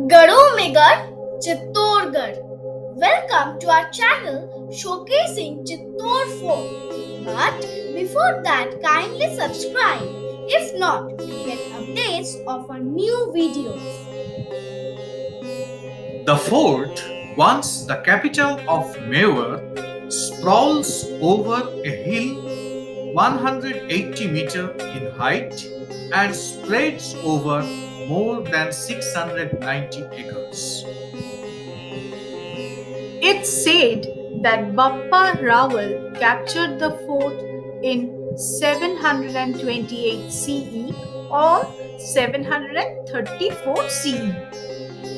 Gado में गढ़, Chittorgarh. Welcome to our channel showcasing Chittor Fort. But before that, kindly subscribe. If not, to get updates of our new videos. The fort, once the capital of Mewar, sprawls over a hill 180 meters in height and spreads over more than 690 acres. It's said that Bappa Rawal captured the fort in 728 CE or 734 CE.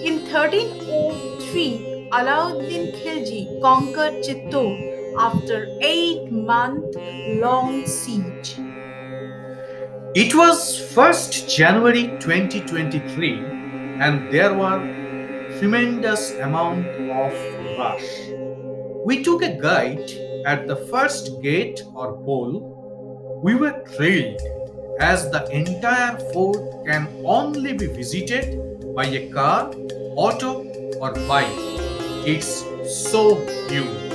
In 1303, Alauddin Khilji conquered Chittor after 8-month-long siege. It was 1st January 2023 and there were tremendous amount of rush. We took a guide at the first gate or pole. We were thrilled as the entire fort can only be visited by a car, auto or bike. It's so huge.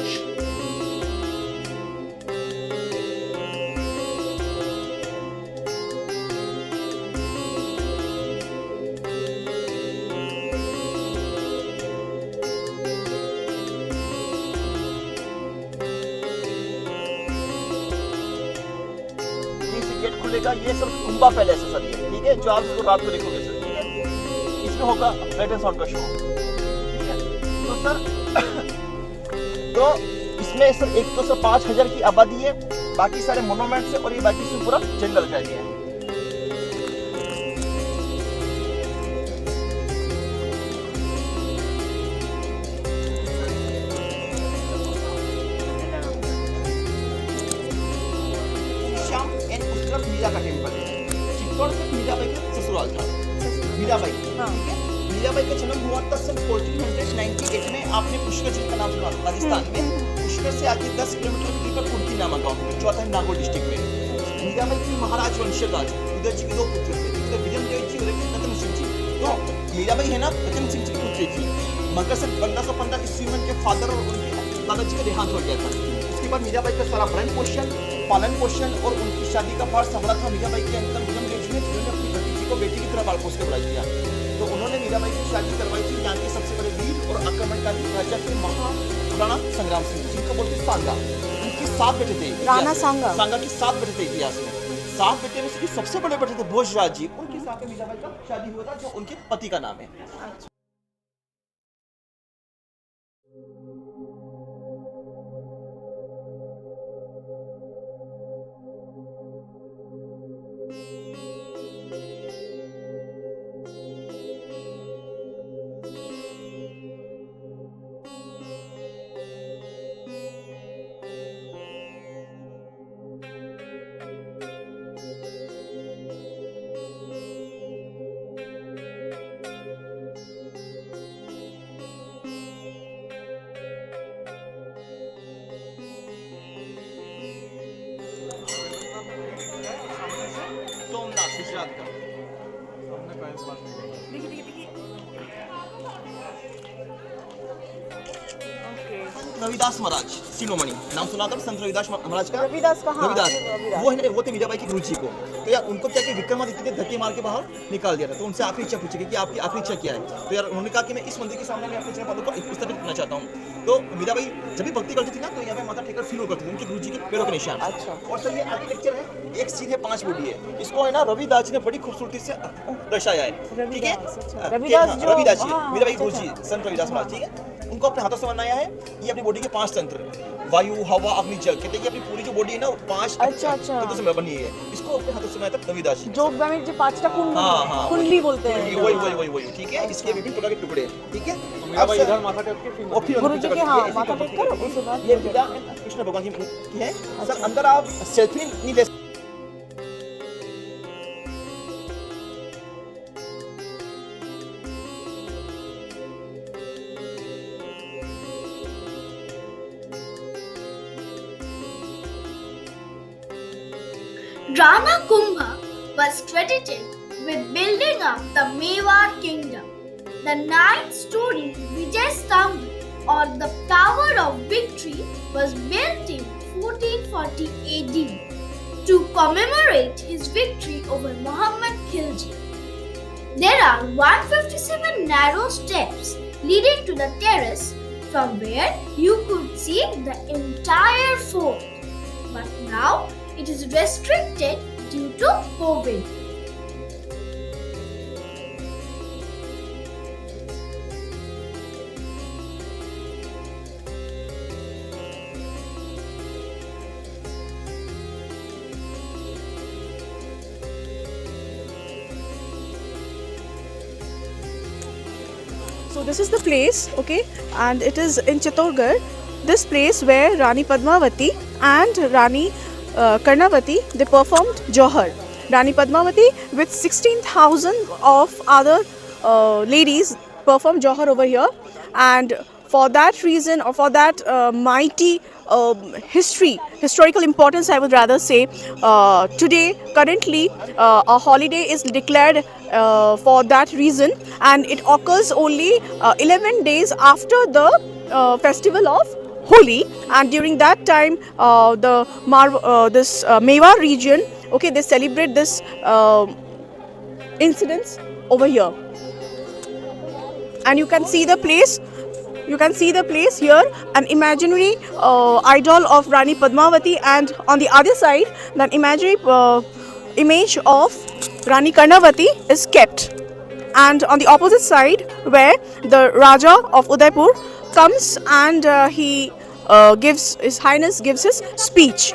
Gate खुलेगा, ये सब Kumbha palace है sir, ये ठीक है, जो आप इसको रात को देखोगे सर, ठीक है। इसमें होगा लाइट एंड साउंड का शो, ठीक है। तो सर तो इसमें सर एक तो सर 5000 की आबादी है, बाकी सारे मोनूमेंट्स है और ये बाकी सब पूरा जंगल का एरिया है। मीरा का टेम्पल है, चित्तौड़ में मीराबाई का ससुराल था, मीराबाई, ठीक है। मीराबाई का जन्म हुआ था सन 1498 में। आपने पुष्कर जिले का नाम सुना राजस्थान में, पुष्कर से आगे 10 किलोमीटर की दूरी पर कुर्की नामक गांव में, जो आता है नागौर डिस्ट्रिक्ट में। मीराबाई की महाराज वंशज उदय जी के 2 पुत्र थे, एक तो विजय देव जी और एक रतन सिंह जी। तो मीराबाई है ना, रतन सिंह जी की पुत्री थी, मगर सन 1515 ईस्वी में उनके फादर और उनके दादाजी का देहांत हो गया था। उसके बाद मीराबाई का सारा भरण पोषण, पालन पोषण और उनकी शादी का पाठ संभला था मीराबाई के अंकल विजय देव जी ने, जिन्होंने अपनी भतीजी को बेटी की तरह पाल पोस के बड़ा किया। तो उन्होंने मीराबाई की शादी करवाई थी यहाँ के सबसे बड़े वीर और आक्रमणकारी राजा के महाराणा संग्राम सिंह, जिनको बोलते सांगा। उनके 7 बेटे थे, राणा सांगा, सांगा के 7 बेटे थे इतिहास में। 7 बेटे में से सबसे बड़े बेटे थे भोजराज जी, उनके साथ मीराबाई का शादी हुआ था, जो उनके पति का नाम है। सोमनाथ गुजरात का रविदास महाराज शिरोमणि, नाम सुना था संत रविदास महाराज का। रविदास का, हाँ, रविदास वो है ना, वो थे मीराबाई के गुरुजी को। तो यार उनको क्या कि विक्रमादित्य ने धक्के मार के बाहर निकाल दिया था। तो उनसे आखिरी इच्छा पूछी कि आपकी आखिरी इच्छा क्या है। तो यार उन्होंने कहा कि मैं इस मंदिर के सामने मैं अपने चरण पादों को स्थापित करना चाहता हूँ। तो मीराबाई जब भी भक्ति करती थी ना, तो यहाँ पे माथा टेकर फील करती थी उनके गुरुजी के पैरों के निशान। अच्छा। और सर ये आर्किटेक्चर है, एक सीन है 5 बोडी है, इसको है ना रविदास जी ने बड़ी खूबसूरती से दर्शाया है, ठीक है। रविदास जी मीराबाई गुरुजी संत रविदास महाराज, ठीक है, उनको अपने हाथों से बनाया है। ये अपनी बॉडी के 5 तंत्र, वायु, हवा, अग्नि, जल, कहते हैं कि अपनी पूरी जो बॉडी है ना 5 तंत्रों से बनी है। इसको अपने हाथों से बनाया था रविदास जी, जो में जो 5टा कुंडली बोलते हैं, वही, ठीक है। इसके विभिन्न प्रकार के टुकड़े, ठीक है। अब इधर माथा टेक के गुरुजी के, हां, माथा टेक कर उसके बाद ये विदा कृष्ण भगवान की है। सर अंदर आप सेल्फी नहीं ले। Rana Kumbha was credited with building up the Mewar kingdom. The nine-story Vijay Stambh or the Tower of Victory was built in 1440 AD to commemorate his victory over Muhammad Khilji. There are 157 narrow steps leading to the terrace from where you could see the entire fort. But now it is restricted due to COVID. So this is the place, okay, and it is in Chittorgarh. This place where Rani Padmavati and Rani Karnavati they performed Johar. Rani Padmavati with 16,000 of other ladies performed Johar over here, and for that reason or for that mighty historical importance, I would rather say, today currently a holiday is declared for that reason, and it occurs only 11 days after the festival of Holi, and during that time this Mewar region, okay, they celebrate this incidents over here, and you can see the place. You can see the place here, an imaginary idol of Rani Padmavati, and on the other side, that imaginary image of Rani Karnavati is kept. And on the opposite side, where the Raja of Udaipur comes and he gives, His Highness gives his speech.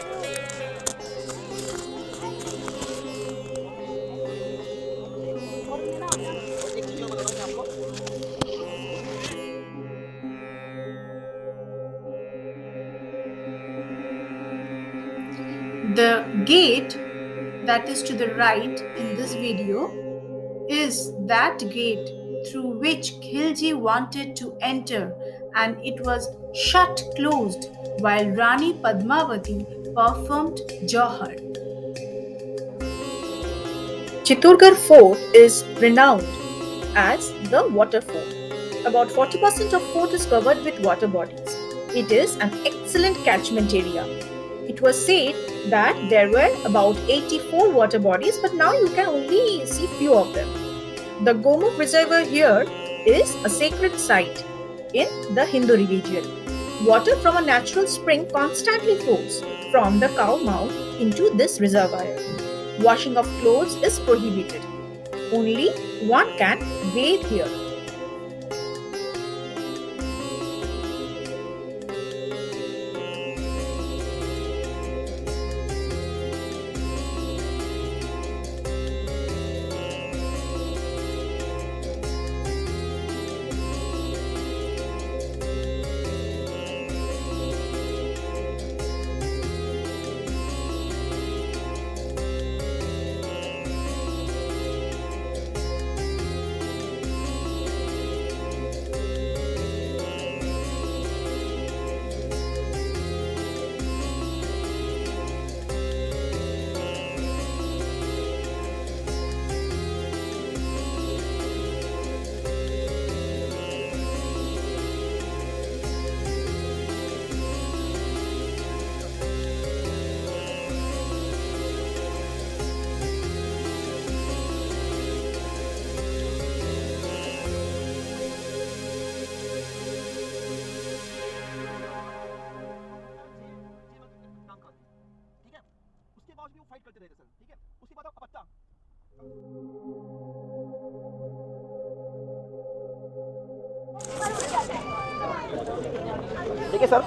The gate that is to the right in this video is that gate through which Khilji wanted to enter, and it was shut closed while Rani Padmavati performed Johar. Chittorgarh Fort is renowned as the water fort. About 40% of fort is covered with water bodies. It is an excellent catchment area. It was said that there were about 84 water bodies, but now you can only see few of them. The Gomukh Reservoir here is a sacred site in the Hindu religion. Water from a natural spring constantly flows from the cow mouth into this reservoir. Washing of clothes is prohibited. Only one can bathe here. Fight करते रहेगा sir, ठीक है। उसके बाद आप पत्ता देखिए sir,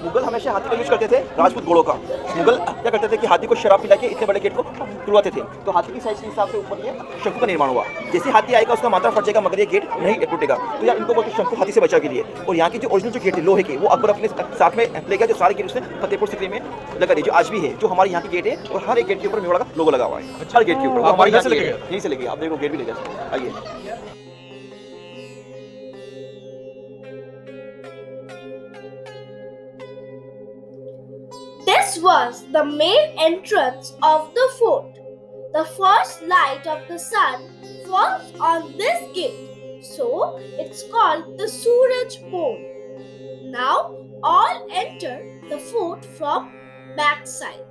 Mughal हमेशा हाथी का यूज करते थे, राजपूत घोड़ों का। मुगल क्या करते थे कि हाथी को शराब पिला के इतने बड़े गेट को तुड़वाते थे, तो हाथी की साइज के हिसाब से ऊपर ये शंकु का निर्माण हुआ। जैसे हाथी आएगा उसका माथा फट जाएगा मगर ये गेट नहीं टूटेगा, तो यार इनको बोलते शंकु हाथी से बचाव के लिए। और यहाँ की जो ओरिजिनल जो गेट है लोहे के, वो अकबर अपने साथ में ले गया, जो सारे गेट उसने फतेहपुर सिकरी में लगा दिए, जो आज भी है, जो हमारे यहाँ की गेट है। और हर एक गेट के ऊपर मेवाड़ा का लोगो लगा हुआ है, हर गेट के ऊपर। हमारे यहाँ से यहीं से लगे, आप देखो गेट भी ले जाए। आइए, This was the main entrance of the fort. The first light of the sun falls on this gate. So it's called the Suraj Pole. Now all enter the fort from backside.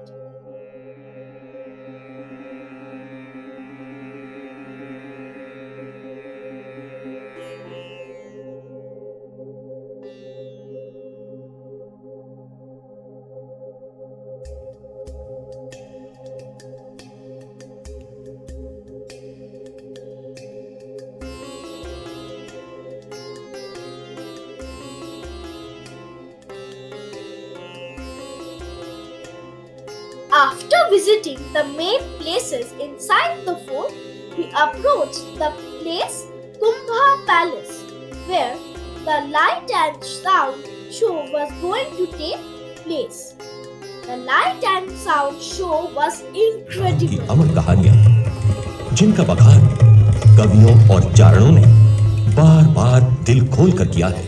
After visiting the main places inside the fort, we approached the place Kumbha Palace, where the light and sound show was going to take place. The light and sound show was की incredible. अमर कहानियां जिनका बखान कवियों और चारणों ने बार बार दिल खोल कर किया है।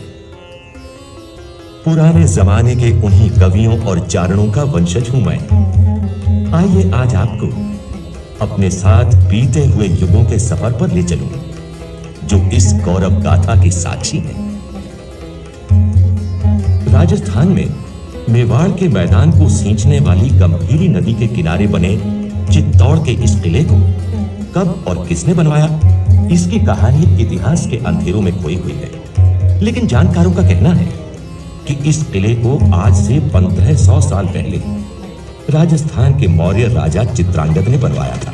पुराने जमाने के उन्हीं कवियों और चारणों का वंशज हूं मैं। आइए आज आपको अपने साथ बीते हुए युगों के सफर पर ले चलूं, जो इस गौरव गाथा की साक्षी है। राजस्थान में मेवाड़ के मैदान को सींचने वाली गंभीरी नदी के किनारे बने चित्तौड़ के इस किले को कब और किसने बनवाया, इसकी कहानी इतिहास के अंधेरों में खोई हुई है। लेकिन जानकारों का कहना है कि इस किले को आज से 1500 साल पहले राजस्थान के मौर्य राजा चित्रांगद ने बनवाया था।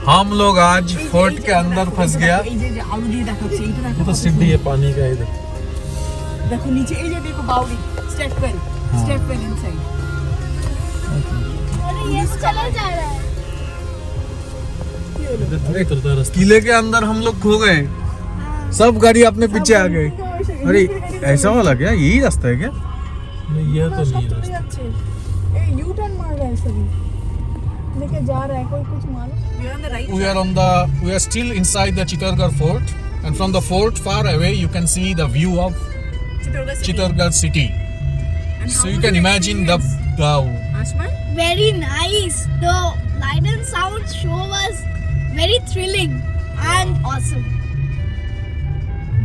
हम लोग आज फोर्ट के अंदर फंस गया। ये तो सीढ़ी है पानी का इधर। देखो नीचे এই যে देखो बावड़ी स्टेप वेल इनसाइड। अरे ये चला जा रहा है। किले के अंदर हम लोग खो गए, सब गाड़ी अपने पीछे आ गए। अरे ऐसा वाला क्या, यही रास्ता है क्या? नहीं, यह तो नहीं है रास्ता। यू टर्न मार रहा है सभी, लेके जा रहा है कोई कुछ मालूम। We are still inside the Chittorgarh fort, and from the fort far away you can see the view of Chittorgarh city. So you can imagine the Very nice. The light and sound show was very thrilling and awesome.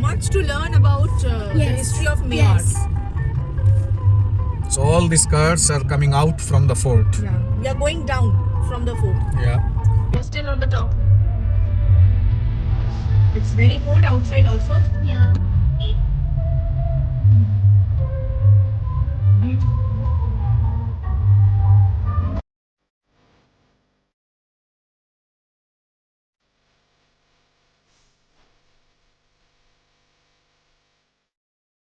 Much to learn about the history of Mewar. Yes. So all these cars are coming out from the fort. Yeah. We are going down from the fort. Yeah. We are still on the top. It's very cold outside also. Yeah.